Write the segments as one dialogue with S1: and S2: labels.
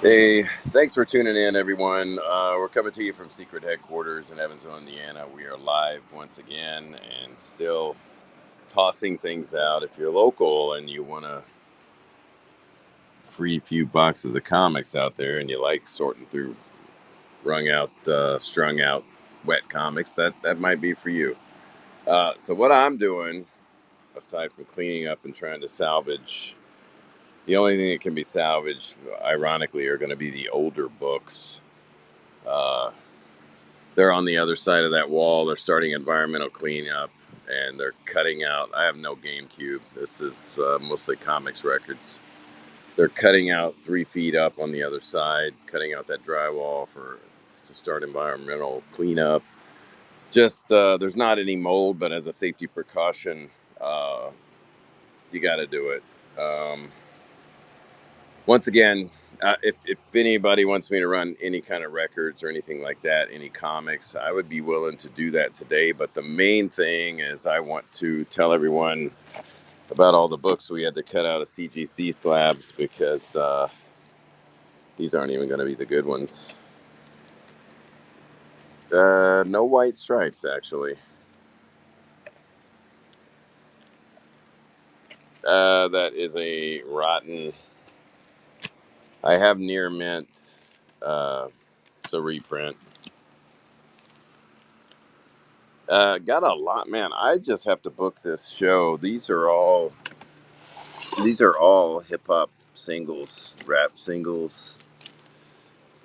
S1: Hey, thanks for tuning in, everyone. We're coming to you from secret headquarters in Evansville, Indiana. We are live once again and still tossing things out. If you're local and you want a free few boxes of comics out there and you like sorting through strung out, wet comics, that might be for you. So, what I'm doing, aside from cleaning up and trying to salvage, the only thing that can be salvaged, ironically, are going to be the older books. Uh, they're on the other side of that wall. They're starting environmental cleanup, and they're cutting out. I have no GameCube. This is mostly comics records. They're cutting out 3 feet up on the other side, cutting out that drywall to start environmental cleanup. Just there's not any mold, but as a safety precaution, uh, you got to do it. Um, Once again, if anybody wants me to run any kind of records or anything like that, any comics, I would be willing to do that today. But the main thing is, I want to tell everyone about all the books we had to cut out of CGC slabs because these aren't even going to be the good ones. No white stripes, actually. That is a rotten. I have near mint. It's a reprint. Got a lot, man. I just have to book this show. These are all hip hop singles, rap singles,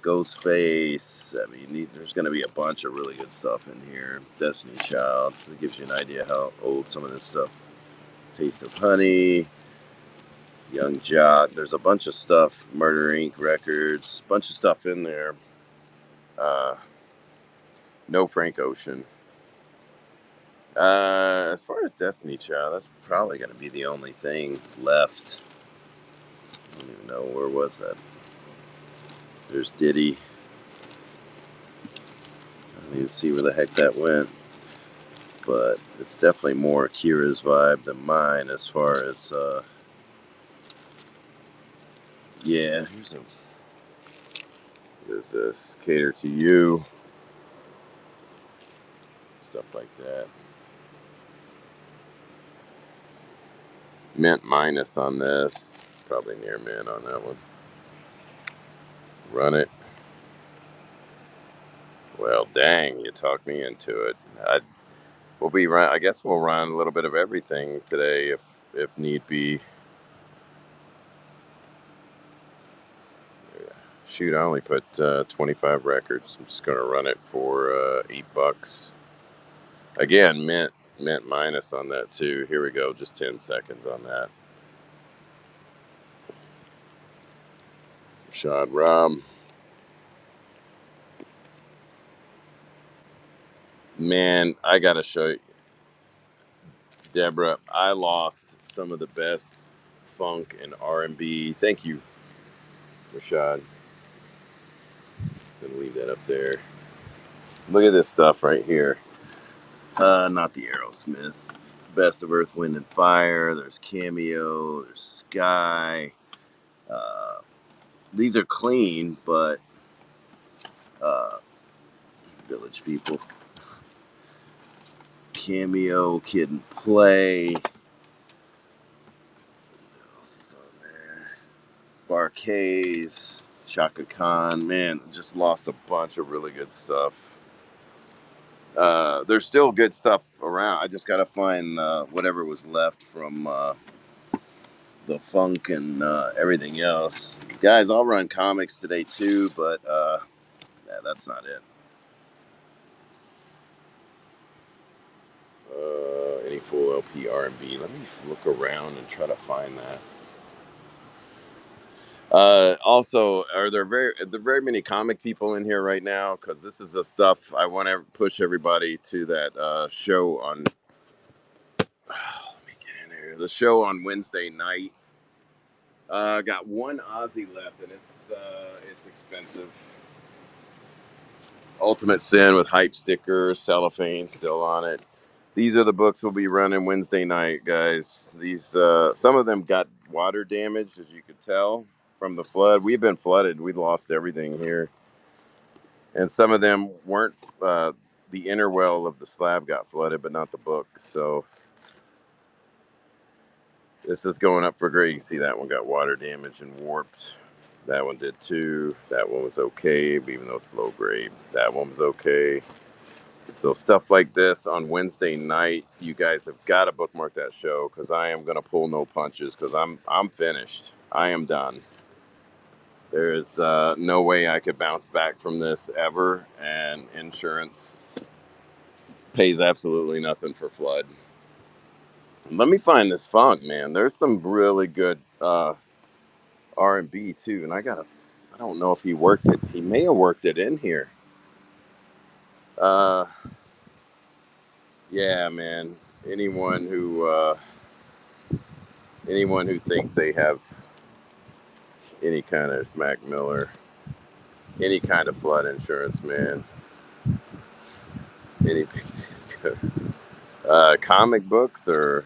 S1: Ghostface. I mean, there's going to be a bunch of really good stuff in here. Destiny Child. It gives you an idea how old some of this stuff. Taste of Honey, Young Jock. There's a bunch of stuff. Murder Inc. records. Bunch of stuff in there. Uh, no Frank Ocean. As far as Destiny Child, that's probably going to be the only thing left. I don't even know, where was that. There's Diddy. I don't even see where the heck that went. But it's definitely more Akira's vibe than mine as far as, yeah, here's this, Cater to You, stuff like that. Mint minus on this, probably near mint on that one. Run it. Well, dang, you talked me into it. I guess we'll run a little bit of everything today if need be. Shoot, I only put 25 records. I'm just gonna run it for $8. Again, mint minus on that too. Here we go, just 10 seconds on that. Rashad Ram. Man, I gotta show you, Deborah. I lost some of the best funk and R&B. Thank you, Rashad. Gonna leave that up there. Look at this stuff right here. Not the Aerosmith. Best of Earth, Wind and Fire. There's Cameo. There's Sky. Uh, these are clean, but uh, Village People. Cameo, Kid and Play. What else is on there? Barcades, Chaka Khan. Man, just lost a bunch of really good stuff. There's still good stuff around. I just got to find whatever was left from the funk and everything else. Guys, I'll run comics today too, but yeah, that's not it. Any full LP R&B. Let me look around and try to find that. Also, are there very many comic people in here right now? Because this is the stuff I want to push everybody to that show on. Let me get in here. The show on Wednesday night. Got one Aussie left, and it's expensive. Ultimate Sin with hype sticker, cellophane still on it. These are the books we'll be running Wednesday night, guys. These some of them got water damage, as you could tell. from the flood. We've been flooded. We lost everything here, and some of them weren't. The inner well of the slab got flooded, but not the book. So this is going up for grade. You can see that one got water damage and warped. That one did too. That one was okay, even though it's low grade. That one was okay. So stuff like this on Wednesday night, you guys have got to bookmark that show because I am gonna pull no punches because I'm finished. I am done. There's no way I could bounce back from this ever, and insurance pays absolutely nothing for flood. Let me find this funk, man. There's some really good R&B too, and I don't know if he worked it. He may have worked it in here. Uh, yeah, man. Anyone who anyone who thinks they have any kind of Smack Miller, any kind of flood insurance, man. Any comic books or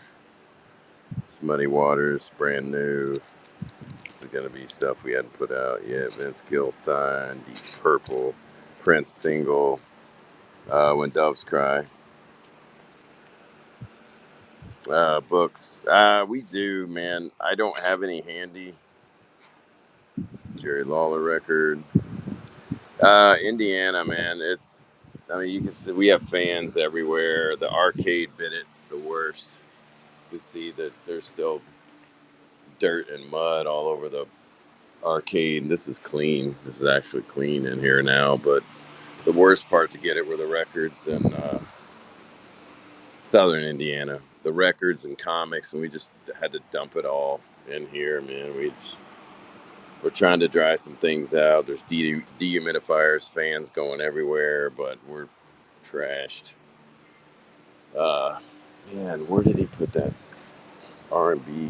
S1: Muddy Waters, brand new. This is gonna be stuff we hadn't put out yet. Vince Gill signed, Deep Purple, Prince single, When Doves Cry. Books. We do, man. I don't have any handy. Jerry Lawler record. Indiana, man. I mean, you can see we have fans everywhere. The arcade bit it the worst. You can see that there's still dirt and mud all over the arcade. This is clean. This is actually clean in here now. But the worst part to get it were the records in Southern Indiana. The records and comics, and we just had to dump it all in here, man. We're trying to dry some things out. There's dehumidifiers, fans going everywhere, but we're trashed. Uh, Man, where did he put that R&B?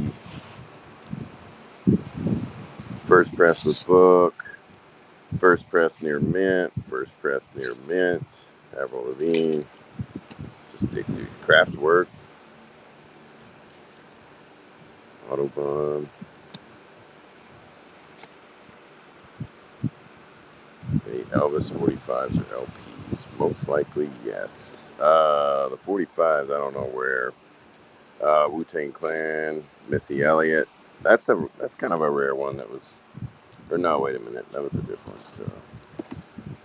S1: First press with book. First press near Mint. First press near Mint. Avril Lavigne. Just dig through Kraftwerk. Autobahn. Hey, Elvis 45s or LPs? Most likely, yes. The 45s, I don't know where. Wu-Tang Clan, Missy Elliott. That's kind of a rare one. That was, or no, wait a minute, that was a different.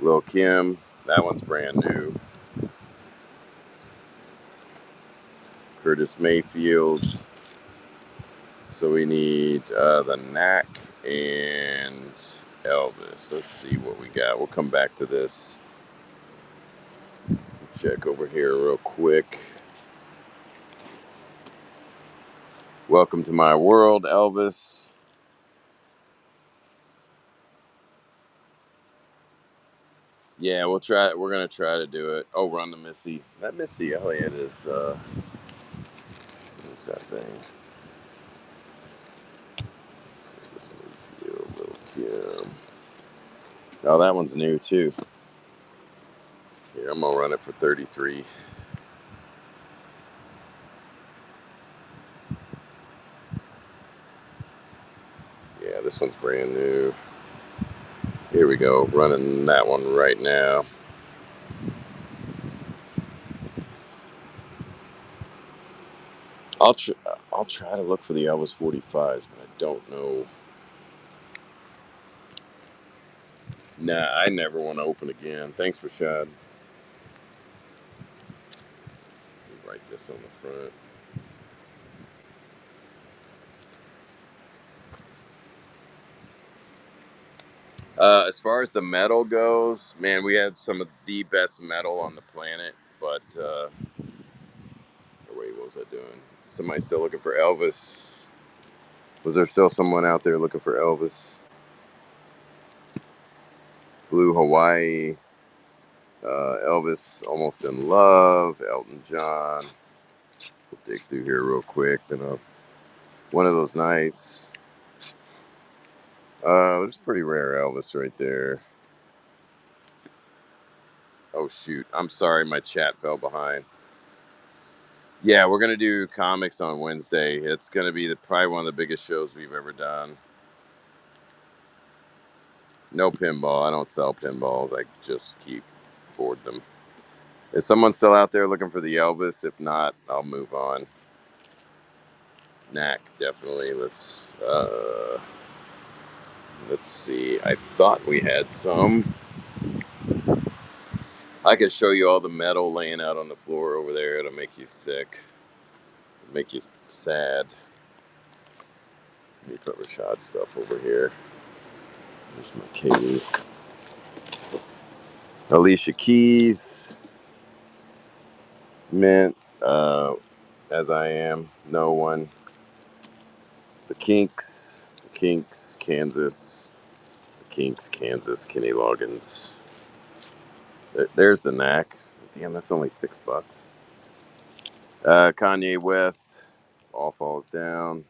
S1: Lil Kim, that one's brand new. Curtis Mayfield. So we need the Knack and Elvis. Let's see what we got. We'll come back to this. Check over here real quick. Welcome to my world, Elvis. Yeah, we'll try. We're gonna try to do it. Oh, Run the Missy. That Missy Elliott is. What's that thing? Curtis Mayfield, Lil Kim. Oh, that one's new too. Here, I'm gonna run it for 33. Yeah, this one's brand new. Here we go, running that one right now. I'll tr- I'll try to look for the Elvis 45s, but I don't know. Nah, I never want to open again. Thanks, Rashad. Write this on the front. As far as the metal goes, man, we had some of the best metal on the planet. But wait, what was I doing? Somebody still looking for Elvis? Was there still someone out there looking for Elvis? Blue Hawaii, Elvis, Almost in Love, Elton John. We'll dig through here real quick. Then one of those nights. There's pretty rare Elvis right there. Oh shoot! I'm sorry, my chat fell behind. Yeah, we're gonna do comics on Wednesday. It's gonna be probably one of the biggest shows we've ever done. No pinball. I don't sell pinballs. I just keep board them. Is someone still out there looking for the Elvis? If not, I'll move on. Knack, definitely. Let's see. I thought we had some. I could show you all the metal laying out on the floor over there. It'll make you sick. It'll make you sad. Let me put Rashad stuff over here. There's my Katie. Alicia Keys. Mint. As I am. No one. The Kinks. The Kinks. Kansas. The Kinks. Kansas. Kenny Loggins. There's the Knack. Damn, that's only $6. Kanye West. All Falls Down.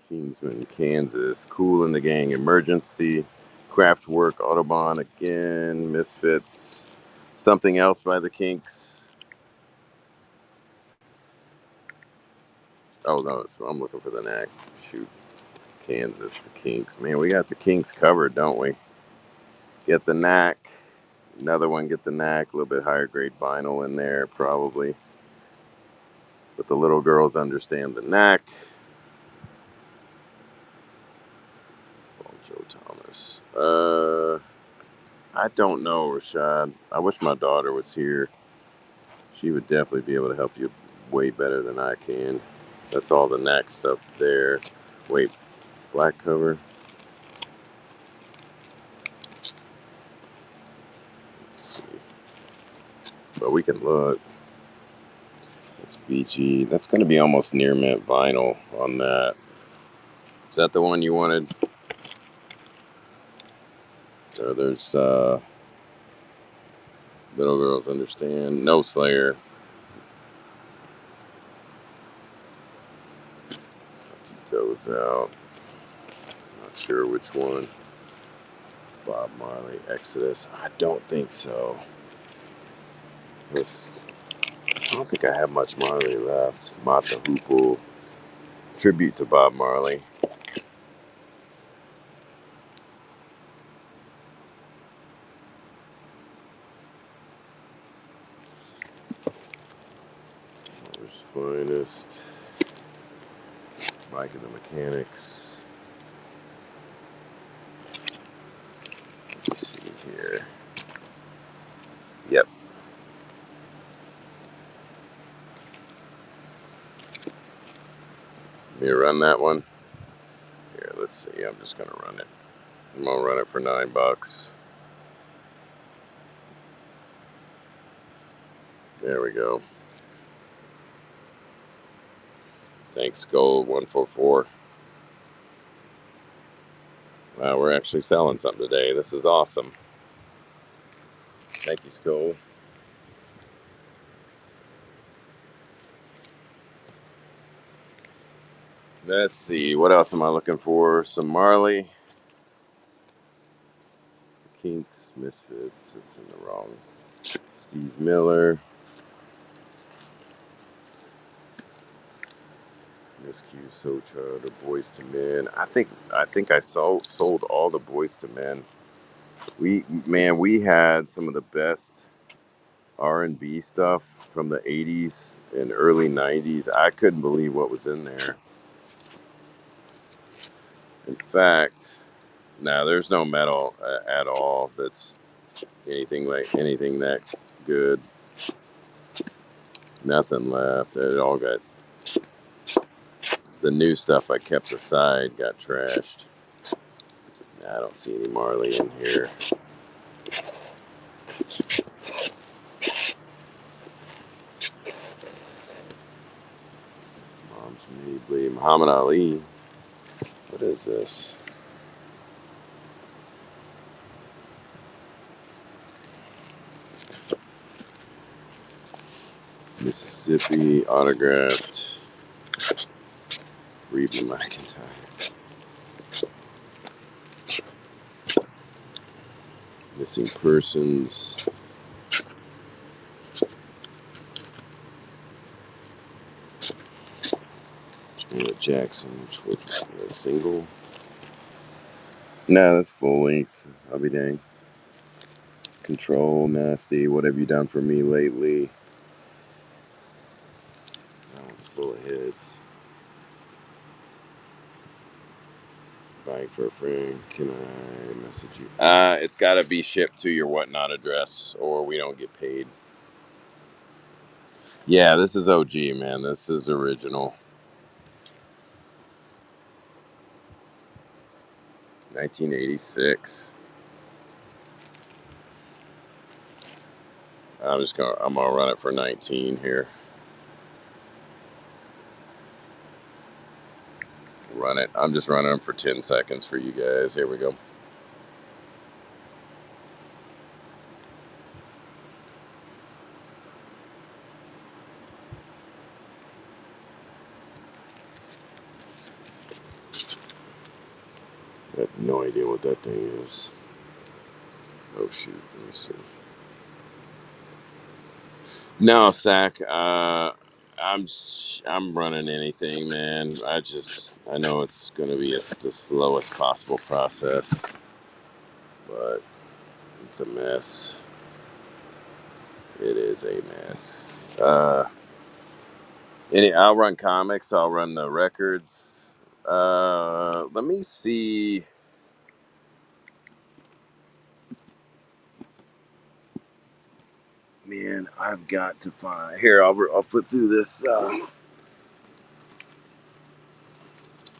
S1: Kingsman, Kansas. Kool and the Gang. Emergency. Kraftwerk. Autobahn again. Misfits. Something Else by the Kinks. Oh no, so I'm looking for the Knack. Shoot. Kansas, the Kinks. Man, we got the Kinks covered, don't we? Get the Knack. Another one, Get the Knack. A little bit higher grade vinyl in there, probably. But the little girls understand the Knack. Oh, Joe Thomas. I don't know, Rashad. I wish my daughter was here. She would definitely be able to help you way better than I can. That's all the Knack stuff there. Wait, black cover. Let's see. But we can look. That's VG. That's going to be almost near mint vinyl on that. Is that the one you wanted? There's Little Girls Understand. No Slayer. So keep those out. Not sure which one. Bob Marley, Exodus. I don't think so. I don't think I have much Marley left. Mata Hoople. Tribute to Bob Marley. There's Finest. Mike and the Mechanics. Let's see here. Yep. Let me run that one. Here, let's see. I'm just gonna run it. I'm gonna run it for $9. There we go. Thanks, Gold 144. Wow, we're actually selling something today. This is awesome. Thank you, Skull. Let's see. What else am I looking for? Some Marley. Kinks, Misfits. It's in the wrong. Steve Miller. Miss Q, Socha, the Boys to Men. I think I sold all the Boys to Men. We had some of the best R&B stuff from the 80s and early 90s. I couldn't believe what was in there. In fact, no, there's no metal at all that's anything that good. Nothing left. It all got, the new stuff I kept aside got trashed. I don't see any Marley in here. Mom's Mabley, Muhammad Ali. What is this? Mississippi, autographed. Reba McEntire. Missing Persons. Yeah, Jackson, which is a single. Nah, that's full length. I'll be dang. Control, nasty. What have you done for me lately? That one's full of hits. Buying for a friend. Can I message you? It's got to be shipped to your whatnot address, or we don't get paid. Yeah, this is OG, man. This is original. 1986. I'm gonna run it for 19 here. Run it. I'm just running them for 10 seconds for you guys. Here we go. I have no idea what that thing is. Oh shoot, let me see. No, Sack. I'm running anything, man. I know it's gonna be the slowest possible process, but it's a mess. It is a mess. I'll run comics. I'll run the records. Let me see. Man, I've got to find. Here, I'll flip through this.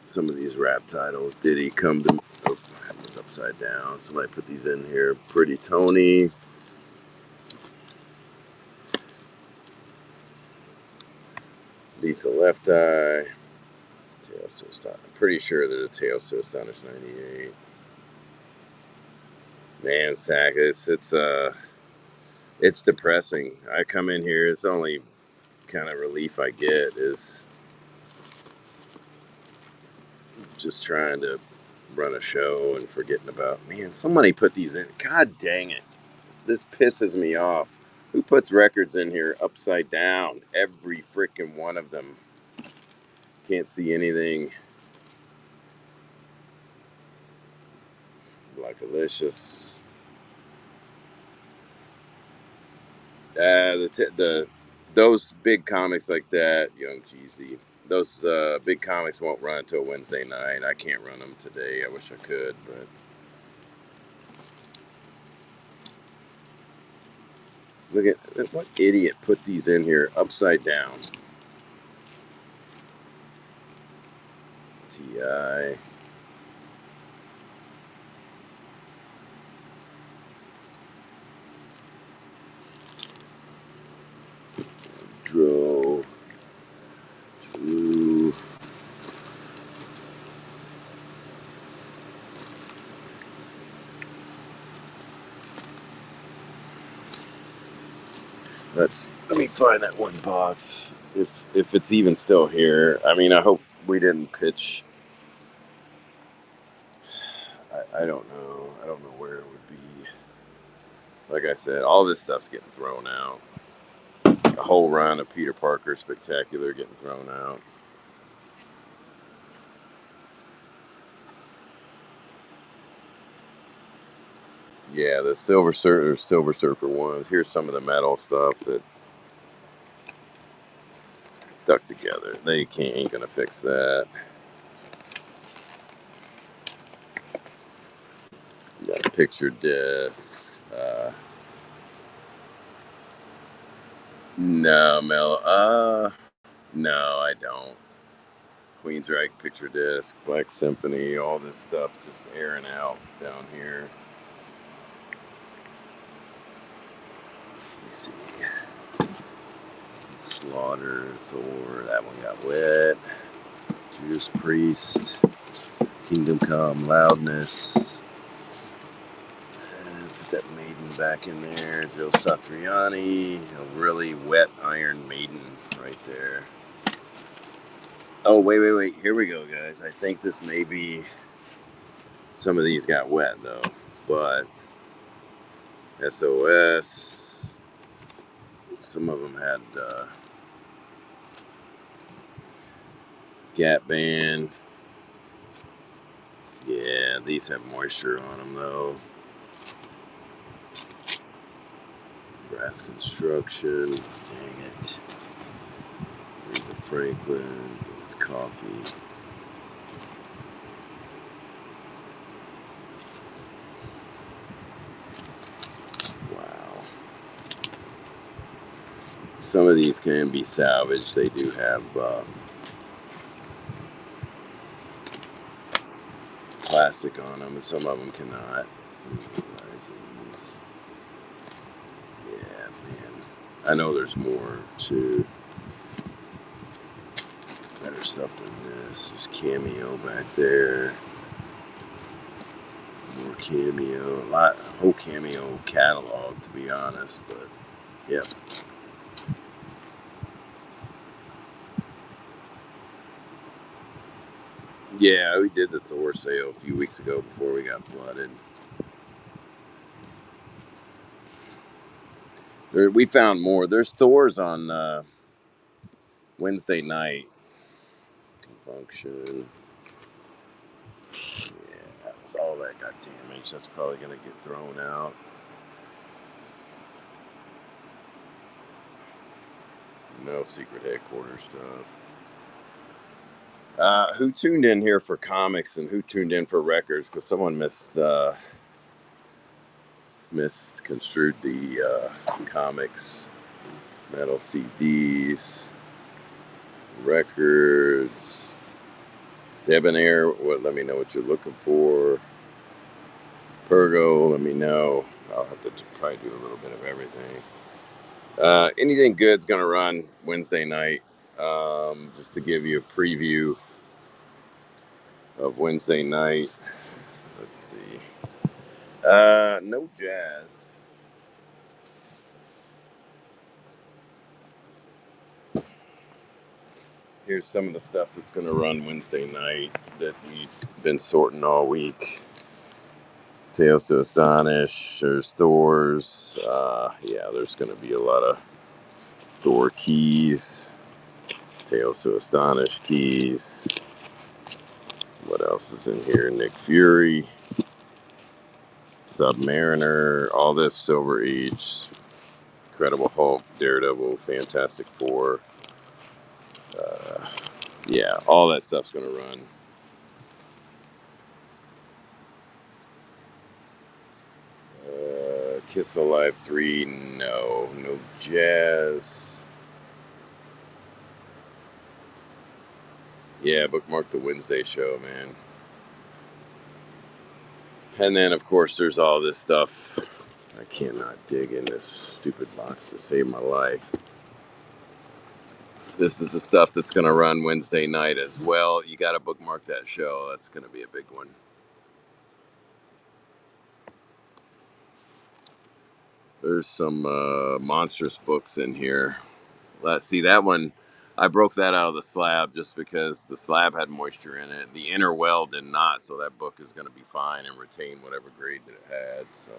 S1: Some of these rap titles. Did he come to? Oh, it's upside down. Somebody put these in here. Pretty Tony. Lisa Left Eye. Tail Still Stop. I'm pretty sure that a Tail Still Astonish 98. Man, Sack, it's depressing. I come in here. It's the only kind of relief I get is just trying to run a show and forgetting about. Man, somebody put these in. God dang it! This pisses me off. Who puts records in here upside down? Every freaking one of them. Can't see anything. Blackalicious. The those big comics like that, Young Jeezy. Those big comics won't run until Wednesday night. I can't run them today. I wish I could, but look at what idiot put these in here upside down. Ti. Dro. Ooh. Let me find that one box. If it's even still here. I mean, I hope we didn't pitch. I don't know. I don't know where it would be. Like I said, all this stuff's getting thrown out. A whole run of Peter Parker Spectacular getting thrown out. Yeah, the Silver Surfer ones. Here's some of the metal stuff that stuck together. They ain't gonna fix that. You got a picture disc. No, Mel. No, I don't. Queensryche picture disc, Black Symphony, all this stuff just airing out down here. Let me see. Slaughter, Thor, that one got wet. Judas Priest, Kingdom Come, Loudness. Put that Maiden back in there. Joe Satriani, a really wet Iron Maiden right there. Oh, wait. Here we go, guys. I think this may be. Some of these got wet, though. But SOS. Some of them had. Gap band. Yeah, these have moisture on them though. Brass construction. Dang it. Aretha Franklin. It's coffee. Wow. Some of these can be salvaged. They do have plastic on them, and some of them cannot. Horizons. Yeah, man. I know there's more too. Better stuff than this. There's Cameo back there. More Cameo. A whole Cameo catalog, to be honest. But yeah. Yeah, we did the Thor sale a few weeks ago before we got flooded. We found more. There's Thors on Wednesday night. Function. Yeah, that's all that got damaged. That's probably gonna get thrown out. No secret headquarters stuff. Who tuned in here for comics and who tuned in for records? Because someone misconstrued the comics, metal CDs, records. Debonair, let me know what you're looking for. Pergo, let me know. I'll have to probably do a little bit of everything. Anything good's gonna run Wednesday night. Just to give you a preview of Wednesday night. Let's see. No jazz. Here's some of the stuff that's gonna run Wednesday night that we've been sorting all week. Tales to Astonish. There's Thor's. Yeah, there's gonna be a lot of Thor keys. Tales to Astonish keys. What else is in here? Nick Fury. Submariner, all this Silver Age, Incredible Hulk, Daredevil, Fantastic Four. Uh, yeah, all that stuff's gonna run. Kiss Alive 3, no jazz. Yeah, bookmark the Wednesday show, man. And then, of course, there's all this stuff. I cannot dig in this stupid box to save my life. This is the stuff that's going to run Wednesday night as well. You got to bookmark that show. That's going to be a big one. There's some monstrous books in here. Let's see that one. I broke that out of the slab just because the slab had moisture in it. The inner well did not, so that book is going to be fine and retain whatever grade that it had. So,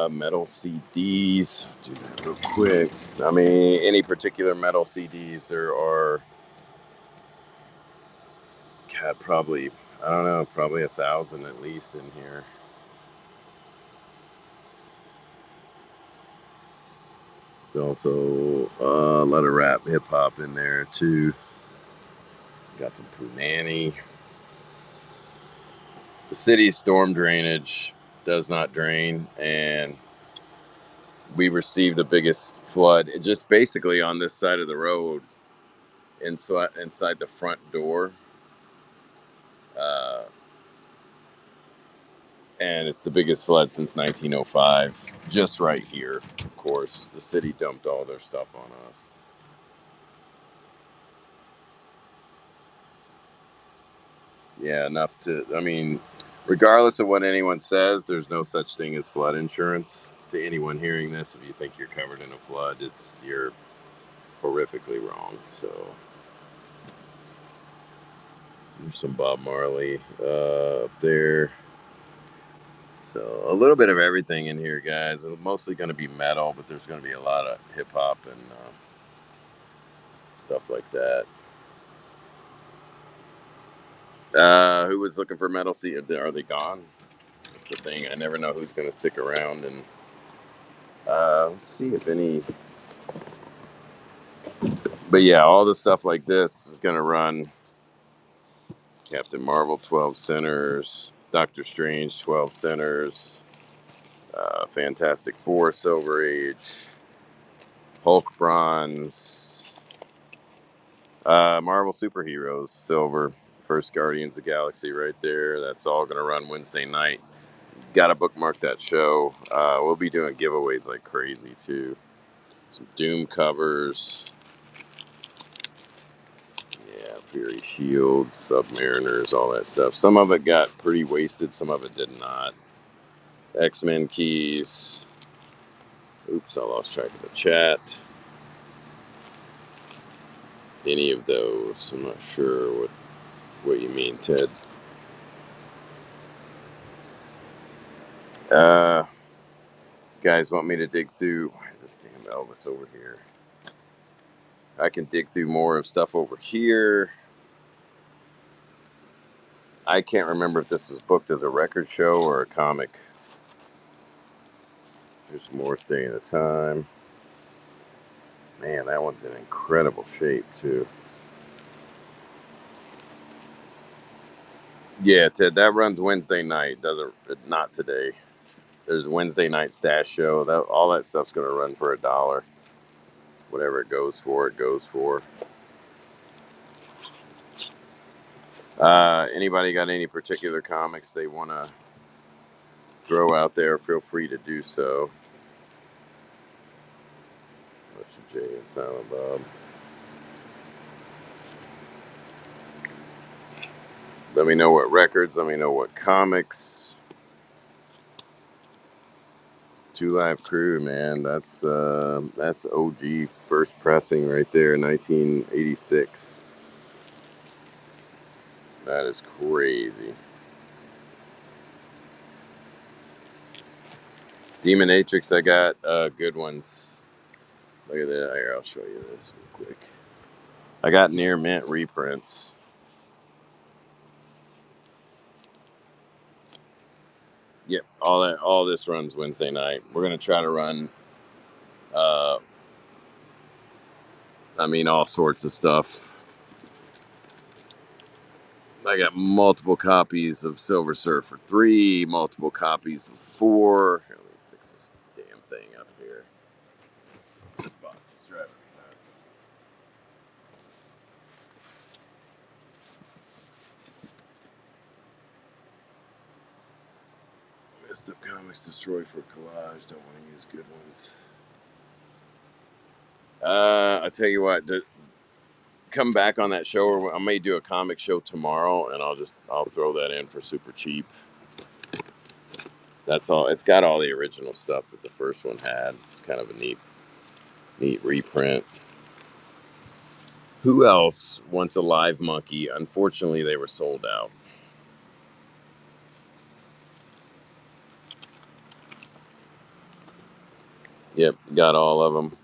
S1: metal CDs. Do that real quick. I mean, any particular metal CDs? There are, God, probably I don't know, probably 1,000 at least in here. There's also a lot of rap, hip hop in there too. Got some Punani. The city's storm drainage does not drain, and we received the biggest flood just basically on this side of the road, inside the front door. Uh, and it's the biggest flood since 1905, just right here. Of course, the city dumped all their stuff on us. Yeah, enough to, I mean, regardless of what anyone says, there's no such thing as flood insurance. To anyone hearing this, if you think you're covered in a flood, you're horrifically wrong. So there's some Bob Marley up there. So a little bit of everything in here, guys. It's mostly going to be metal, but there's going to be a lot of hip hop and stuff like that. Who was looking for metal seat? Are they gone? It's a thing. I never know who's going to stick around. And let's see if any. But yeah, all the stuff like this is going to run. Captain Marvel 12 centers, Doctor Strange 12 centers, Fantastic Four Silver Age, Hulk bronze, Marvel superheroes silver. First Guardians of the Galaxy right there. That's all going to run Wednesday night. Got to bookmark that show. We'll be doing giveaways like crazy too. Some Doom covers. Yeah, Fury Shields, Submariners, all that stuff. Some of it got pretty wasted, some of it did not. X-Men keys. Oops, I lost track of the chat. Any of those. I'm not sure what you mean, Ted. Guys want me to dig through. Why is this damn Elvis over here? I can dig through more of stuff over here. I can't remember if this was booked as a record show or a comic. There's more Stay in the Time. Man, that one's in incredible shape, too. Yeah, Ted, that runs Wednesday night. Doesn't not today. There's a Wednesday night stash show. All that stuff's going to run for $1. Whatever it goes for, it goes for. Anybody got any particular comics they want to throw out there? Feel free to do so. Jay and Silent Bob. Let me know what records. Let me know what comics. Two Live Crew, man. That's OG first pressing right there, 1986. That is crazy. Demonatrix, I got good ones. Look at that. Here, I'll show you this real quick. I got near mint reprints. Yep, all this runs Wednesday night. We're gonna try to run uh all sorts of stuff. I got multiple copies of Silver Surfer 3, multiple copies of 4. Here, let me fix this damn thing up here. This box is driving me nuts. Messed up comics destroyed for collage. Don't want to use good ones. I tell you what, come back on that show, or I may do a comic show tomorrow, and I'll throw that in for super cheap. That's all. It's got all the original stuff that the first one had. It's kind of a neat reprint. Who else wants a live monkey? Unfortunately, they were sold out. Yep, got all of them.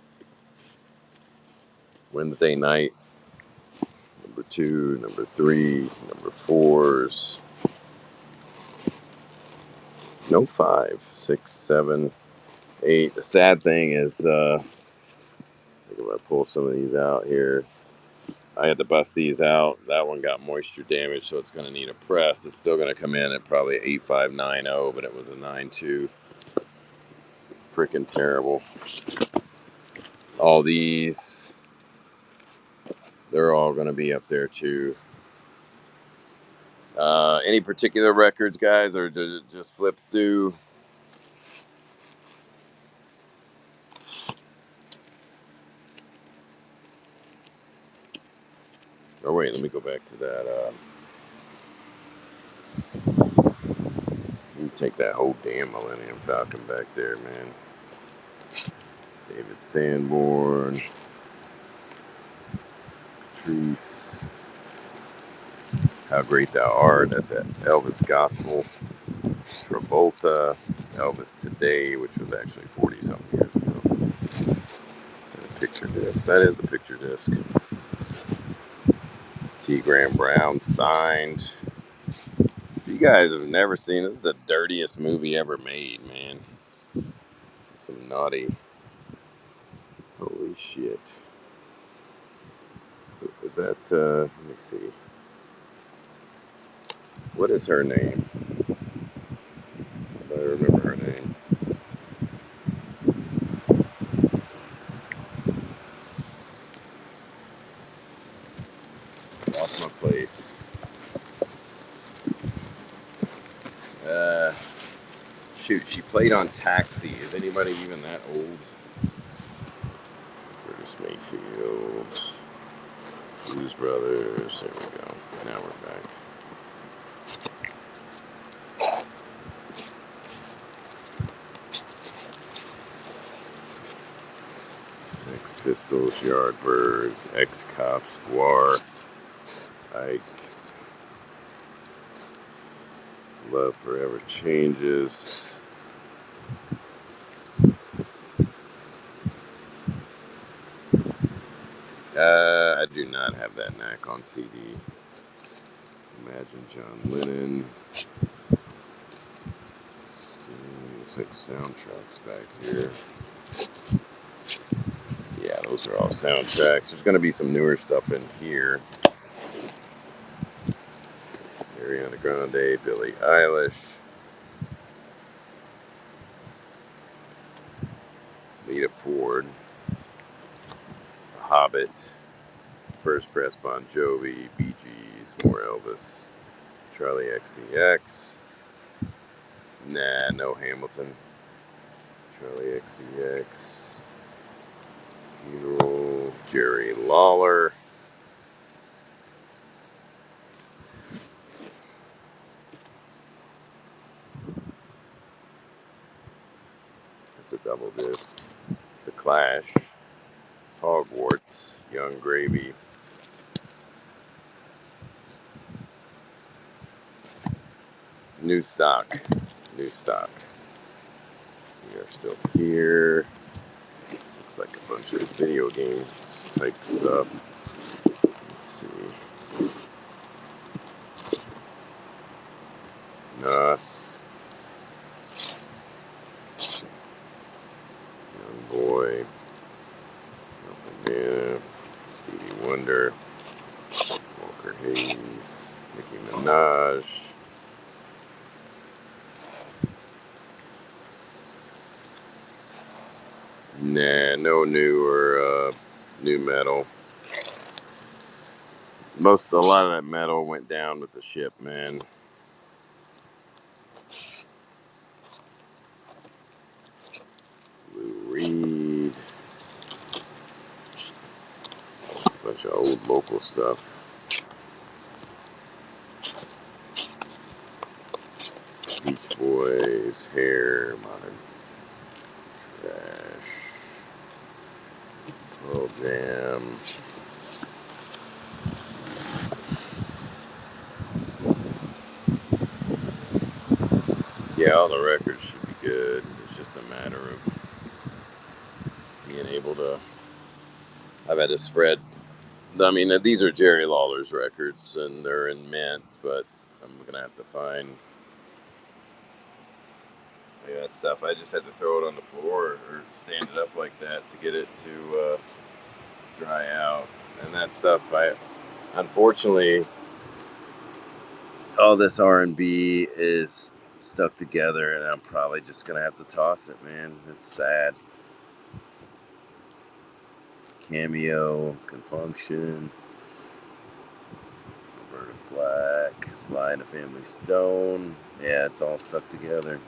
S1: Wednesday night. Number 2, number 3, number 4s. No 5, 6, 7, 8. The sad thing is, I think if I pull some of these out here, I had to bust these out. That one got moisture damage, so it's going to need a press. It's still going to come in at probably 8590, but it was a 92. Freaking terrible. All these, they're all going to be up there too. Any particular records, guys, or just flip through? Or wait, let me go back to that. Let me take that whole damn Millennium Falcon back there, man. David Sanborn, Patrice, How Great Thou Art. That's at Elvis Gospel. Travolta, Elvis Today, which was actually 40 something years ago. Is that a picture disc? That is a picture disc. T. Graham Brown signed. You guys have never seen this. Is the dirtiest movie ever made, man. Some naughty. Holy shit. Is that, let me see. What is her name? I remember her name. Lost my place. Shoot, she played on Taxi. Is anybody even that old? Curtis Mayfield. Blues Brothers. There we go. Now we're back. Sex Pistols, Yardbirds, Ex-Cop, Squar, Ike, Love Forever Changes. I do not have that knack on CD. Imagine John Lennon. Looks like soundtracks back here. Yeah, those are all soundtracks. There's going to be some newer stuff in here. Ariana Grande, Billie Eilish, Lita Ford, The Hobbit, First Press Bon Jovi, Bee Gees, more Elvis, Charlie XCX. Nah, no Hamilton. Charlie XCX. Funeral, Jerry Lawler. It's a double disc. The Clash, Hogwarts, Young Gravy. New stock. New stock. We are still here. This looks like a bunch of video game type stuff. Let's see. Nas. Young Boy. Man. Stevie Wonder. Walker Hayes. Nicki Minaj. Nah, no new or new metal. A lot of that metal went down with the ship, man. Lou Reed. It's a bunch of old local stuff. Beach Boys, Hair, Modern Trash, Pearl Jam. Yeah, all the records should be good. It's just a matter of being able to. I've had to spread. I mean, these are Jerry Lawler's records, and they're in mint, but I'm gonna have to find that stuff. I just had to throw it on the floor or stand it up like that to get it to dry out. And that stuff, unfortunately, all this R&B is stuck together, and I'm probably just gonna have to toss it, man. It's sad. Cameo, Confunction, Roberta Flack, Sly and the Family Stone. Yeah, it's all stuck together.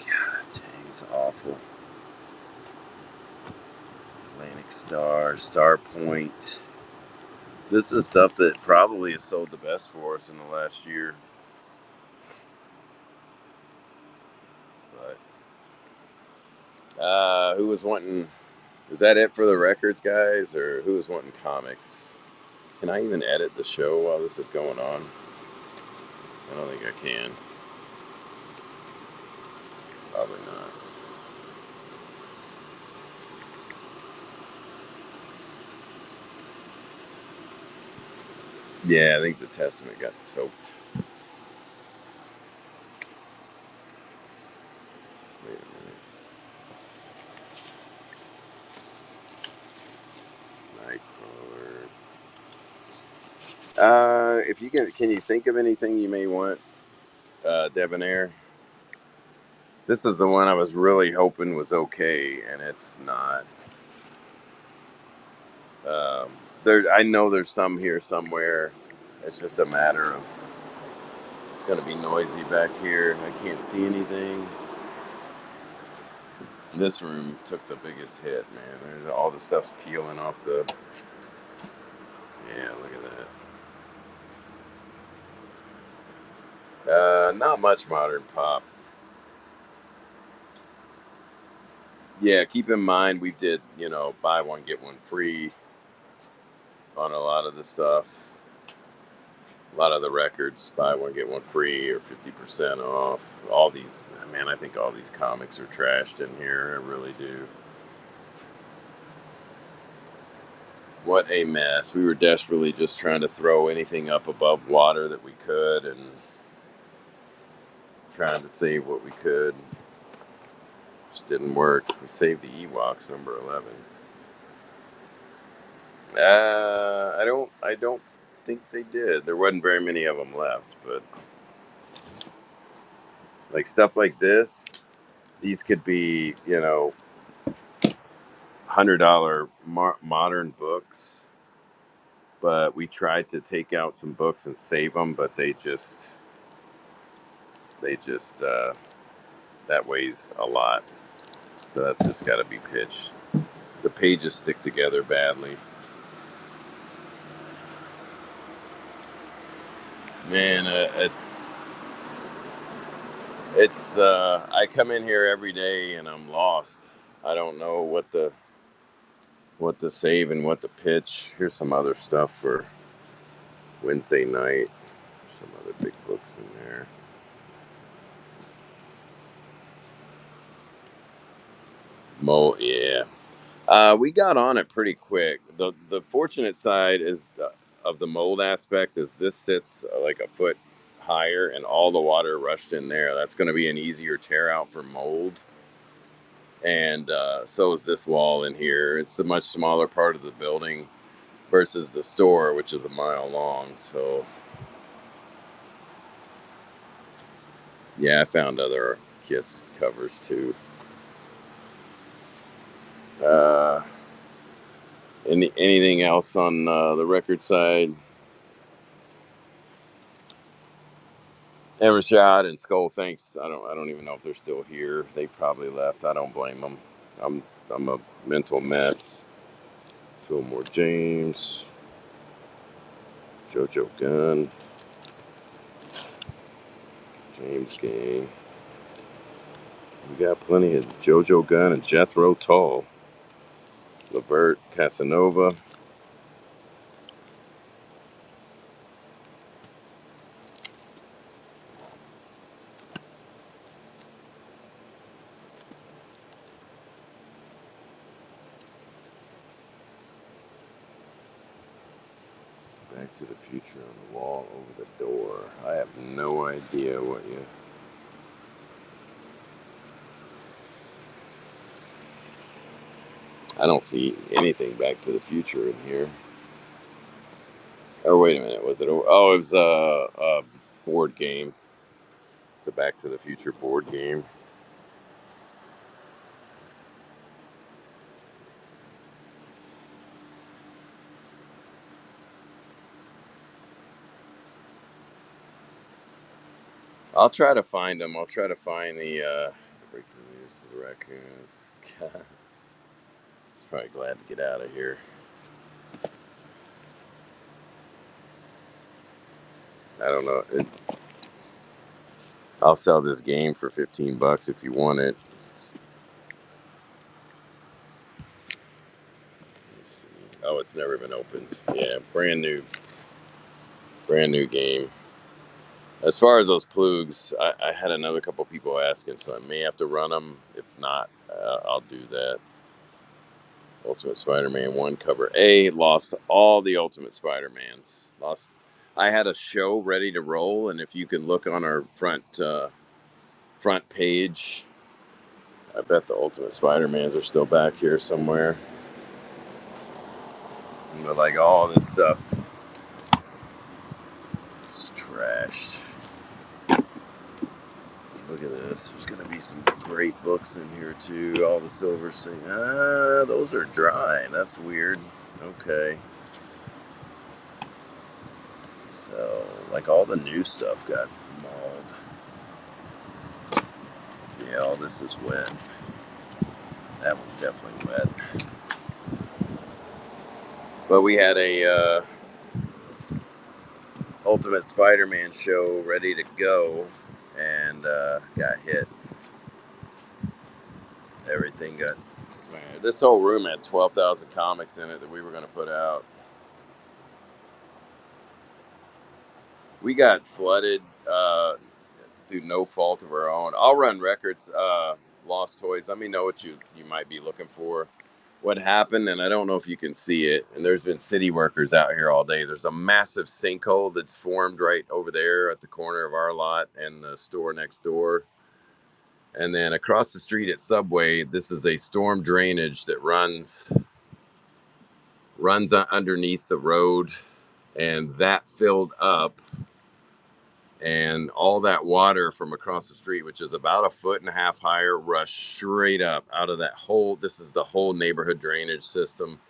S1: God dang, it's awful. Atlantic Star, Star Point. This is stuff that probably has sold the best for us in the last year. But who was wanting? Is that it for the records, guys, or who was wanting comics? Can I even edit the show while this is going on? I don't think I can. Probably not. Yeah, I think the Testament got soaked. Wait a minute. Nightcrawler. If you can you think of anything you may want, Debonair? This is the one I was really hoping was okay, and it's not. Um, I know there's some here somewhere. It's just a matter of it's going to be noisy back here. I can't see anything. This room took the biggest hit, man. There's all the stuff's peeling off the. Yeah, look at that. Not much modern pop. Yeah, keep in mind we did, buy one get one free on a lot of the stuff. A lot of the records, buy one get one free or 50% off. All these, man, I think all these comics are trashed in here. I really do. What a mess. We were desperately just trying to throw anything up above water that we could and trying to save what we could. Just didn't work. We saved the Ewoks number 11. I don't think they did. There wasn't very many of them left, but like stuff like this, these could be, $100 modern books. But we tried to take out some books and save them, but they just that weighs a lot. So that's just got to be pitched. The pages stick together badly. Man, it's I come in here every day and I'm lost. I don't know what to save and what to pitch. Here's some other stuff for Wednesday night. Some other big books in there. Yeah. We got on it pretty quick. The fortunate side is of the mold aspect is this sits like a foot higher and all the water rushed in there. That's going to be an easier tear out for mold. And so is this wall in here. It's a much smaller part of the building versus the store, which is a mile long. So yeah, I found other Kiss covers too. Uh, anything else on the record side? Evershot and Skull Thanks. I don't even know if they're still here. They probably left. I don't blame them. I'm a mental mess. Fillmore James, JoJo Gunn, James Gang. We got plenty of JoJo Gunn and Jethro Tull. Levert Casanova. Back to the Future on the wall over the door. I have no idea what you. I don't see anything Back to the Future in here. Oh wait a minute, was it? Oh, it was a board game. It's a Back to the Future board game. I'll try to find them. I'll try to find the break the news to the raccoons. God, he's probably glad to get out of here. I don't know. I'll sell this game for $15 if you want it. Let's see. Oh, it's never been opened. Yeah, brand new game. As far as those plugs, I had another couple people asking, so I may have to run them. If not, I'll do that. Ultimate Spider-Man 1 cover A lost all the Ultimate Spider-Mans. Lost I had a show ready to roll, and if you can look on our front page, I bet the Ultimate Spider-Mans are still back here somewhere. But like all this stuff is trashed. Look at this. There's gonna be some great books in here too. All the silver sing. Those are dry. That's weird. Okay. So like all the new stuff got mauled. Yeah, all this is wet. That was definitely wet. But we had a Ultimate Spider-Man show ready to go, and got hit. Everything got smashed. This whole room had 12,000 comics in it that we were going to put out. We got flooded through no fault of our own. I'll run records. Lost Toys. Let me know what you might be looking for. What happened, and I don't know if you can see it. And there's been city workers out here all day. There's a massive sinkhole that's formed right over there at the corner of our lot and the store next door. And then across the street at Subway, this is a storm drainage that runs underneath the road, and that filled up, and all that water from across the street, which is about 1.5 feet higher, rushed straight up out of that whole. This is the whole neighborhood drainage system.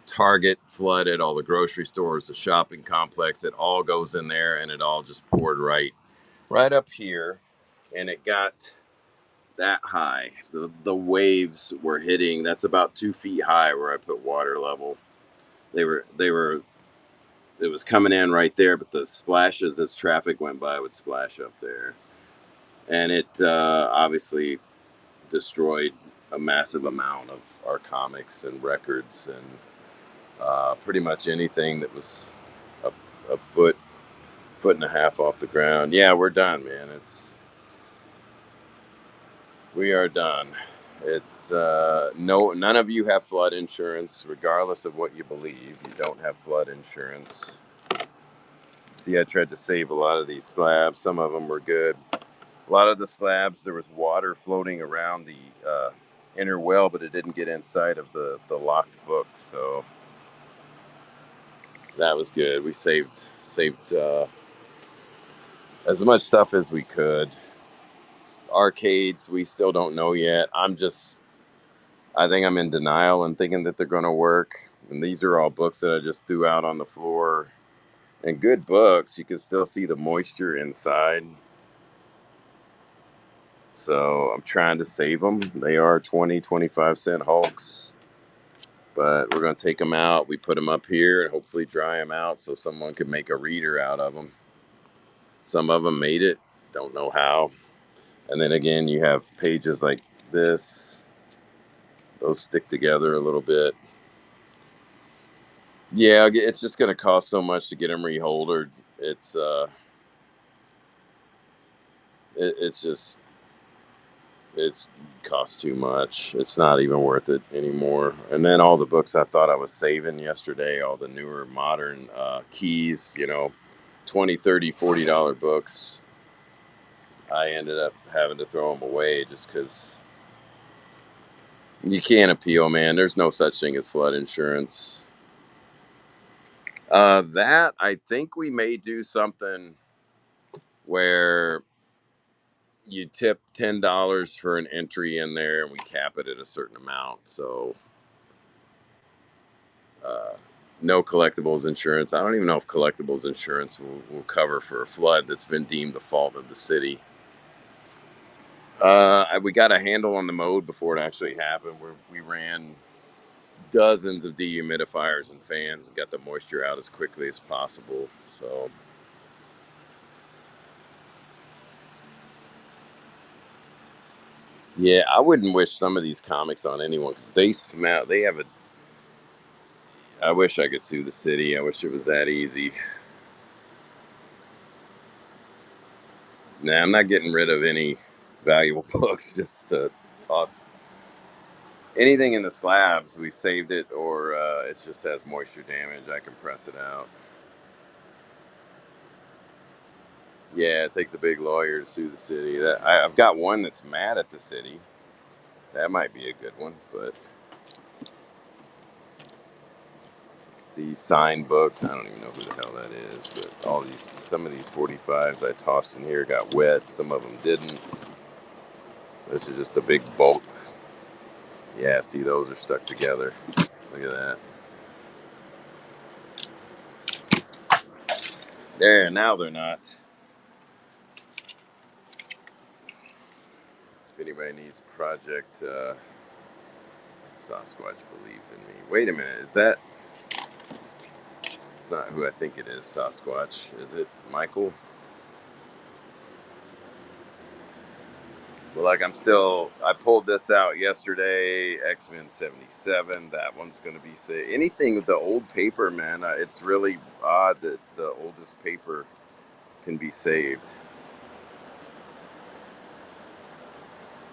S1: Target flooded, all the grocery stores, the shopping complex. It all goes in there, and it all just poured right up here, and it got that high. The waves were hitting. That's about 2 feet high where I put water level. They were. It was coming in right there, but the splashes as traffic went by would splash up there, and it obviously destroyed a massive amount of our comics and records and pretty much anything that was a, a foot and a half off the ground. Yeah, we're done, man. We are done. It's no, none of you have flood insurance, regardless of what you believe. You don't have flood insurance. See, I tried to save a lot of these slabs. Some of them were good. A lot of the slabs, there was water floating around the inner well, but it didn't get inside of the locked book. So that was good. We saved as much stuff as we could. Arcades, we still don't know yet. I think I'm in denial and thinking that they're going to work. And these are all books that I just threw out on the floor. And good books. You can still see the moisture inside. So I'm trying to save them. They are 20-25 cent Hulks. But we're going to take them out. We put them up here and hopefully dry them out so someone could make a reader out of them. Some of them made it. Don't know how. And then again, you have pages like this. Those stick together a little bit. Yeah, it's just going to cost so much to get them reholdered. It's just it's costs too much. It's not even worth it anymore. And then all the books I thought I was saving yesterday, all the newer modern keys, 20, 30, $40 books, I ended up having to throw them away just because you can't appeal, man. There's no such thing as flood insurance. That I think we may do something where you tip $10 for an entry in there, and we cap it at a certain amount. So, uh, no collectibles insurance. I don't even know if collectibles insurance will cover for a flood that's been deemed the fault of the city. We got a handle on the mode before it actually happened. We ran dozens of dehumidifiers and fans and got the moisture out as quickly as possible. So yeah, I wouldn't wish some of these comics on anyone because they smell. They have a. I wish I could sue the city. I wish it was that easy. Nah, I'm not getting rid of any valuable books just to toss anything in the slabs. We saved it, or it just has moisture damage. I can press it out. Yeah, it takes a big lawyer to sue the city. I've got one that's mad at the city. That might be a good one. But see, signed books. I don't even know who the hell that is. But some of these 45s I tossed in here got wet. Some of them didn't. This is just a big bulk. Yeah, see, those are stuck together. Look at that. There, now they're not. If anybody needs Project Sasquatch Believes in Me. Wait a minute, is that? It's not who I think it is, Sasquatch. Is it Michael? Well, like I pulled this out yesterday, X-Men 77. That one's going to be saved. Anything with the old paper, man, it's really odd that the oldest paper can be saved.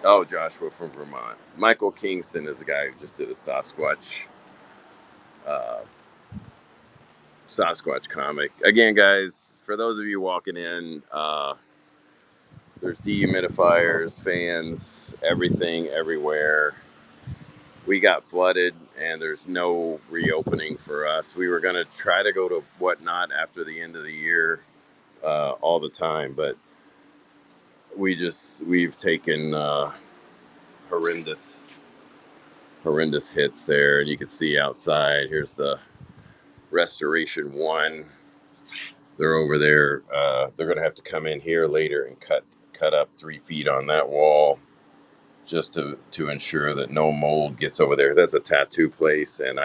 S1: Oh, Joshua from Vermont. Michael Kingston is the guy who just did a uh, Sasquatch comic. Again, guys, for those of you walking in, there's dehumidifiers, fans, everything, everywhere. We got flooded, and there's no reopening for us. We were going to try to go to Whatnot after the end of the year, all the time, but we've taken horrendous hits there, and you can see outside. Here's the Restoration One. They're over there. They're going to have to come in here later and cut up 3 feet on that wall, just to ensure that no mold gets over there. That's a tattoo place, and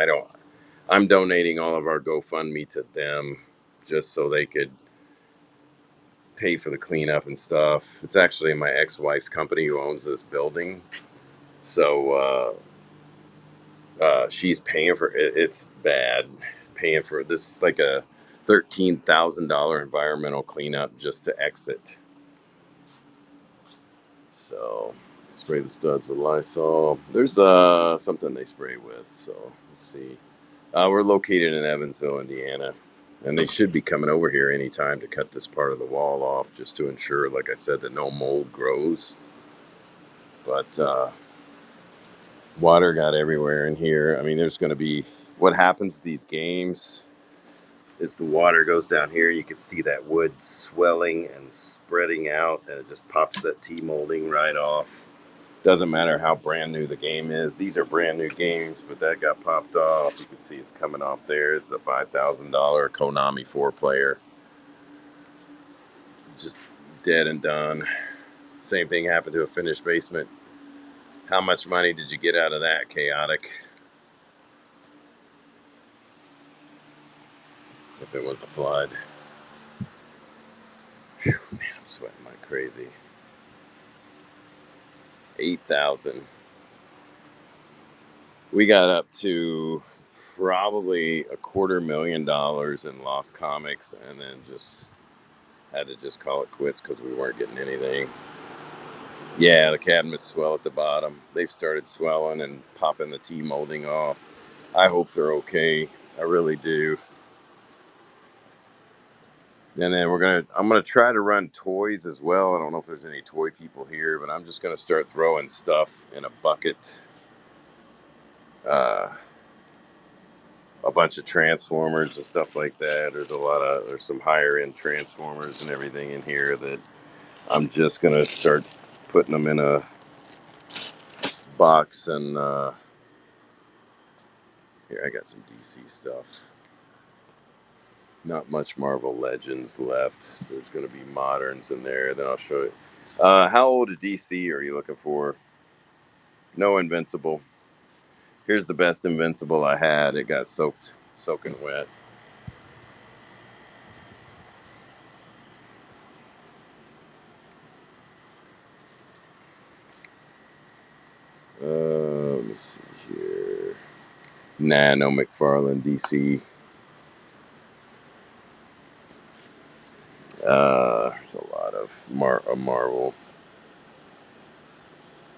S1: I'm donating all of our GoFundMe to them, just so they could pay for the cleanup and stuff. It's actually my ex-wife's company who owns this building, so she's paying for it. It's bad paying for this, like a $13,000 environmental cleanup just to exit. So spray the studs with Lysol. There's something they spray with. So let's see. We're located in Evansville, Indiana, and they should be coming over here anytime to cut this part of the wall off, just to ensure, like I said, that no mold grows. But water got everywhere in here. I mean, there's going to be, what happens to these games is the water goes down here. You can see that wood swelling and spreading out, and it just pops that T-molding right off. Doesn't matter how brand new the game is. These are brand new games, but that got popped off. You can see it's coming off there. It's a $5,000 Konami 4-player. Just dead and done. Same thing happened to a finished basement. How much money did you get out of that, Chaotic? If it was a flood. Whew, man, I'm sweating like crazy. 8,000. We got up to probably $250,000 in lost comics, and then just had to just call it quits because we weren't getting anything. Yeah, the cabinets swell at the bottom. They've started swelling and popping the T-molding off. I hope they're okay. I really do. And then I'm gonna try to run toys as well. I don't know if there's any toy people here, but I'm just gonna start throwing stuff in a bucket. Uh, a bunch of Transformers and stuff like that. There's some higher end Transformers and everything in here that I'm just gonna start putting them in a box. And here, I got some DC stuff. Not much Marvel Legends left. There's gonna be moderns in there. Then I'll show you. How old a DC are you looking for? No Invincible. Here's the best Invincible I had. It got soaking wet. Let me see here. Nah, no McFarlane DC. There's a lot of Marvel.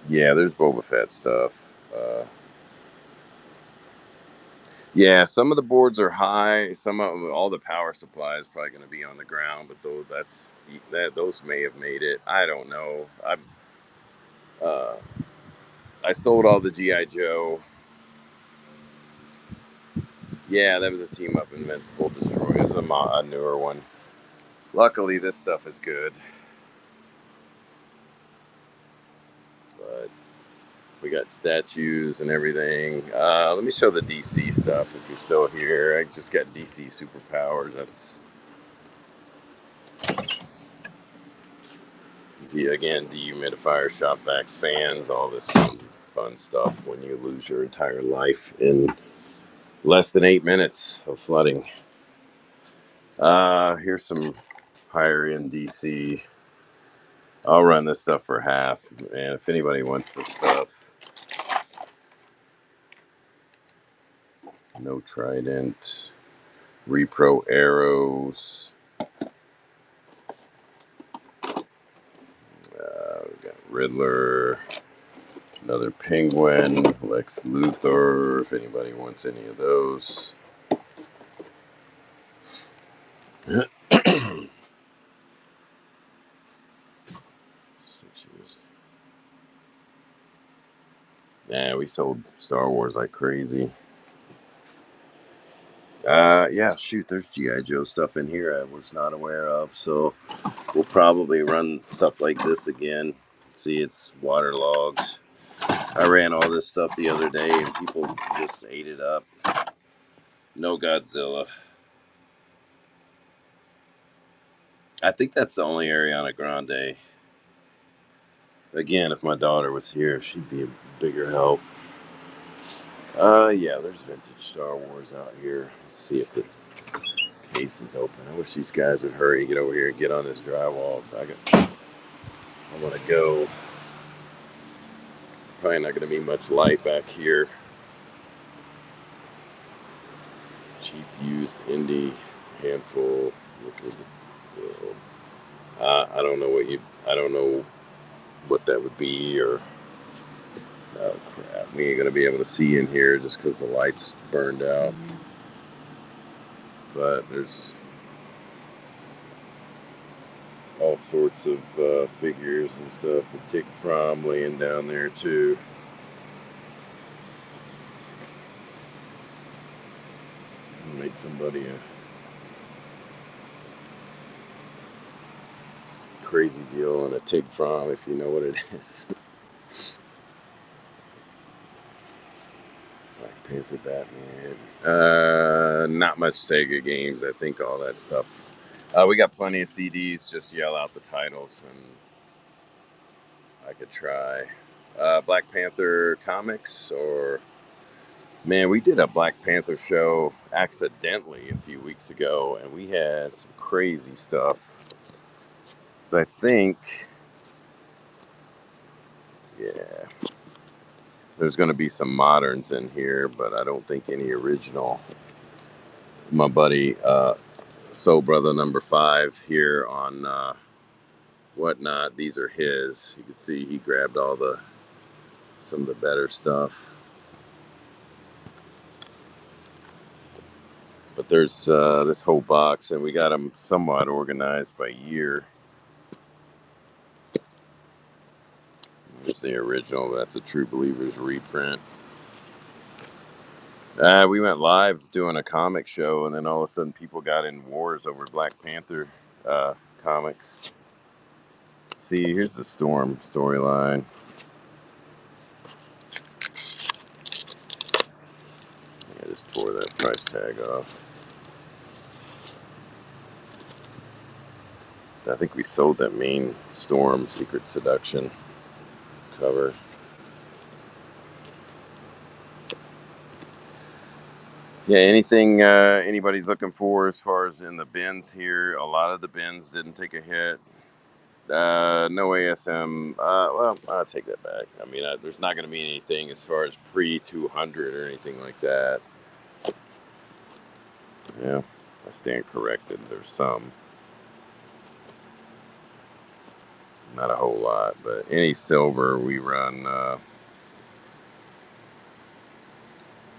S1: Yeah, there's Boba Fett stuff. Yeah, some of the boards are high. Some of all the power supply is probably going to be on the ground, but those may have made it. I don't know. Uh, I sold all the GI Joe. Yeah, that was a team up Invincible Destroy. It was a newer one. Luckily, this stuff is good, but we got statues and everything. Let me show the DC stuff if you're still here. I just got DC Superpowers. That's again dehumidifier, shop vacs, fans, all this fun stuff when you lose your entire life in less than 8 minutes of flooding. Here's some higher end DC. I'll run this stuff for half, and if anybody wants this stuff, no Trident, Repro arrows. We got Riddler, another Penguin, Lex Luthor. If anybody wants any of those. Yeah, we sold Star Wars like crazy. Yeah, shoot, there's GI Joe stuff in here I was not aware of, so we'll probably run stuff like this again. See, it's waterlogged. I ran all this stuff the other day, and people just ate it up. No Godzilla. I think that's the only Ariana Grande. Again, if my daughter was here, she'd be a bigger help. Yeah, there's vintage Star Wars out here. Let's see if the case is open. I wish these guys would hurry, get over here and get on this drywall. I want to go. Probably not going to be much light back here. Cheap used indie handful. I don't know I don't know what that would be, or oh crap, we ain't gonna be able to see in here just because the lights burned out. But there's all sorts of figures and stuff. The Tick From laying down there too. Make somebody a crazy deal on a Tick From if you know what it is. Black Panther, Batman. Not much Sega games. I think all that stuff. We got plenty of CDs. Just yell out the titles, and I could try. Black Panther comics, or man, we did a Black Panther show accidentally a few weeks ago, and we had some crazy stuff. So I think, yeah, there's going to be some moderns in here, but I don't think any original. My buddy, Soul Brother number 5 here on Whatnot. These are his. You can see he grabbed some of the better stuff. But there's this whole box, and we got them somewhat organized by year. There's the original. That's a True Believers reprint. We went live doing a comic show, and then all of a sudden people got in wars over Black Panther comics. See, here's the Storm storyline. I just tore that price tag off. I think we sold that main Storm Secret Seduction cover. Yeah, anything anybody's looking for as far as in the bins here? A lot of the bins didn't take a hit. No ASM. Well, I'll take that back. I mean, there's not going to be anything as far as pre 200 or anything like that. Yeah, I stand corrected. There's some. Not a whole lot, but any silver we run.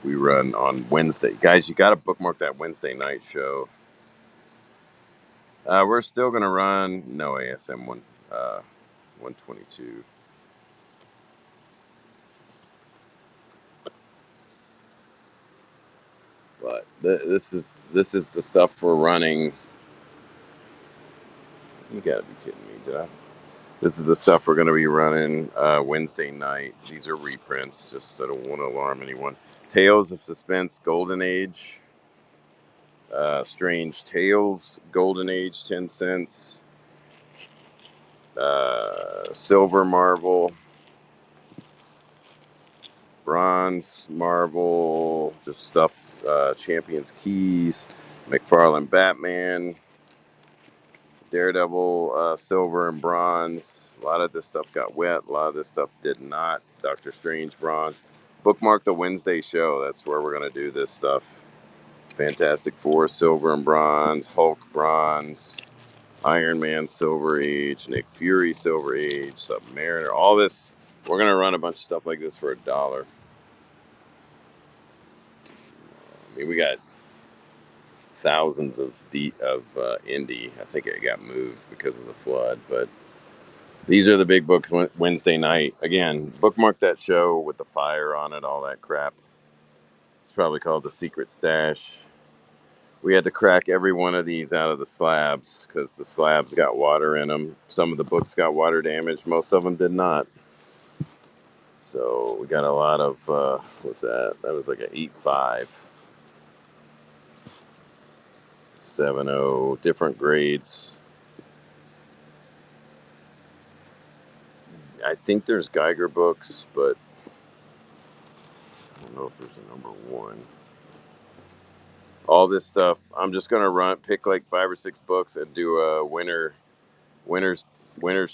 S1: We run on Wednesday. Guys, you got to bookmark that Wednesday night show. We're still going to run no ASM 122. But this is the stuff we're running. You got to be kidding me, did I? This is the stuff we're going to be running Wednesday night. These are reprints, just I don't want to alarm anyone. Tales of Suspense, Golden Age. Strange Tales, Golden Age, 10 cents. Silver Marvel, Bronze Marvel, just stuff. Champions Keys, McFarlane Batman, Daredevil, Silver and Bronze. A lot of this stuff got wet. A lot of this stuff did not. Doctor Strange Bronze. Bookmark the Wednesday show. That's where we're going to do this stuff. Fantastic Four, Silver and Bronze. Hulk Bronze. Iron Man Silver Age, Nick Fury Silver Age, Submariner, all this. We're gonna run a bunch of stuff like this for $1. I mean, we got thousands of indie. I think it got moved because of the flood, but these are the big books Wednesday night. Again, bookmark that show with the fire on it, all that crap. It's probably called the Secret Stash. We had to crack every one of these out of the slabs because the slabs got water in them. Some of the books got water damage. Most of them did not. So we got a lot of, what's that? That was like an 8.5, 7.0, different grades. I think there's Geiger books, but I don't know if there's a number one. All this stuff, I'm just gonna pick like 5 or 6 books and do a winner's winner's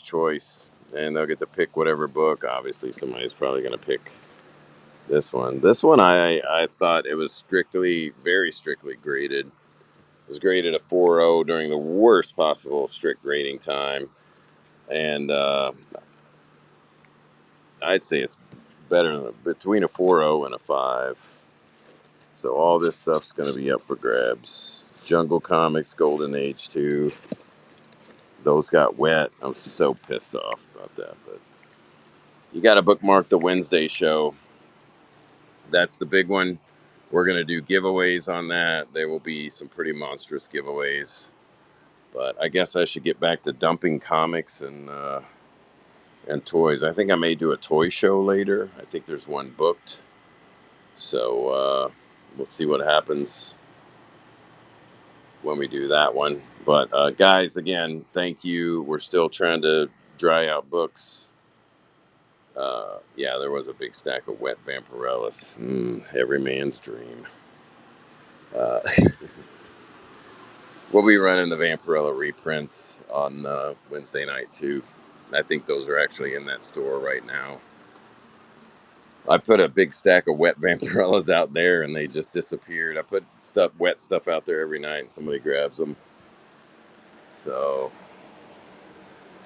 S1: choice, and they'll get to pick whatever book. Obviously, somebody's probably gonna pick this one. This one, I thought it was very strictly graded. It was graded a 4.0 during the worst possible strict grading time, and I'd say it's better than between a 4.0 and a 5. So all this stuff's going to be up for grabs. Jungle Comics, Golden Age 2. Those got wet. I'm so pissed off about that. But you got to bookmark the Wednesday show. That's the big one. We're going to do giveaways on that. There will be some pretty monstrous giveaways. But I guess I should get back to dumping comics and toys. I think I may do a toy show later. I think there's one booked. So we'll see what happens when we do that one. But guys, again, thank you. We're still trying to dry out books. Yeah, there was a big stack of wet Vampirellas. Every man's dream. Uh, we'll be running the Vampirella reprints on Wednesday night too. I think those are actually in that store right now. I put a big stack of wet Vampirellas out there, and they just disappeared. I put wet stuff out there every night, and somebody grabs them. So,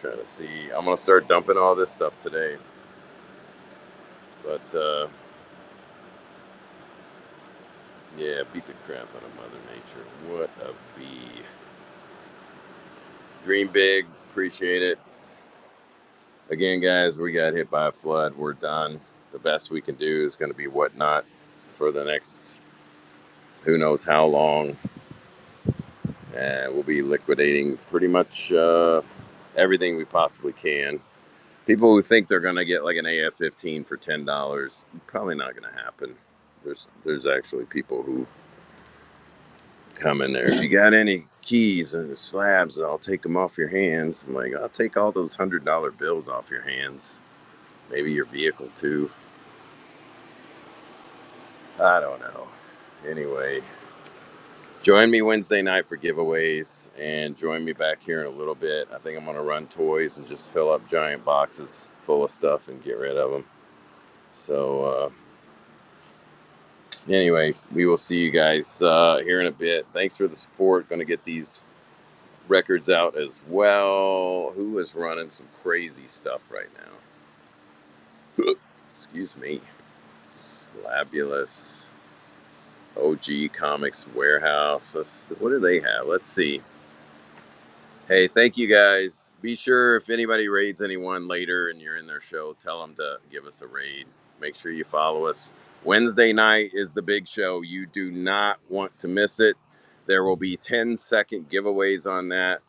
S1: trying to see. I'm gonna start dumping all this stuff today. But yeah, beat the crap out of Mother Nature. What a bee! Dream big. Appreciate it. Again, guys, we got hit by a flood. We're done. The best we can do is going to be Whatnot for the next who knows how long. And we'll be liquidating pretty much everything we possibly can. People who think they're going to get like an AF-15 for $10, probably not going to happen. There's actually people who come in there. If you got any keys and slabs, I'll take them off your hands. I'm like, I'll take all those $100 bills off your hands. Maybe your vehicle too. I don't know. Anyway, join me Wednesday night for giveaways, and join me back here in a little bit. I think I'm going to run toys and just fill up giant boxes full of stuff and get rid of them. So, anyway, we will see you guys here in a bit. Thanks for the support. Going to get these records out as well. Who is running some crazy stuff right now? Excuse me. Slabulous. OG Comics Warehouse. What do they have? Let's see. Hey, thank you guys. Be sure if anybody raids anyone later and you're in their show, tell them to give us a raid. Make sure you follow us. Wednesday night is the big show. You do not want to miss it. There will be 10-second giveaways on that.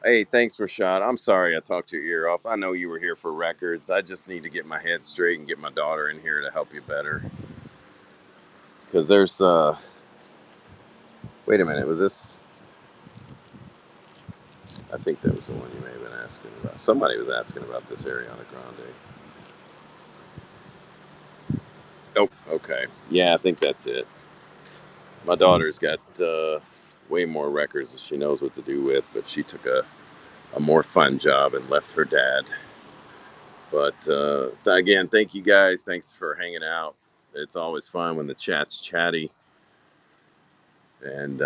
S1: Hey, thanks for shot. I'm sorry I talked your ear off. I know you were here for records. I just need to get my head straight and get my daughter in here to help you better. Because there's, wait a minute, was this? I think that was the one you may have been asking about. Somebody was asking about this Ariana Grande. Oh, okay. Yeah, I think that's it. My daughter's got way more records that she knows what to do with, but she took a more fun job and left her dad. But again, thank you guys. Thanks for hanging out. It's always fun when the chat's chatty. And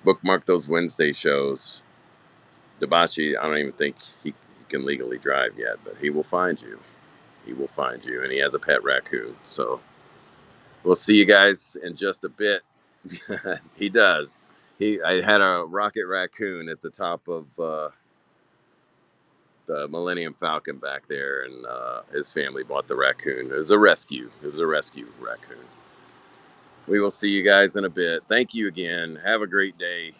S1: bookmark those Wednesday shows. Debachi, I don't even think he can legally drive yet, but he will find you. He will find you. And he has a pet raccoon. So we'll see you guys in just a bit. He does. I had a rocket raccoon at the top of the Millennium Falcon back there, and his family bought the raccoon. It was a rescue. It was a rescue raccoon. We will see you guys in a bit. Thank you again. Have a great day.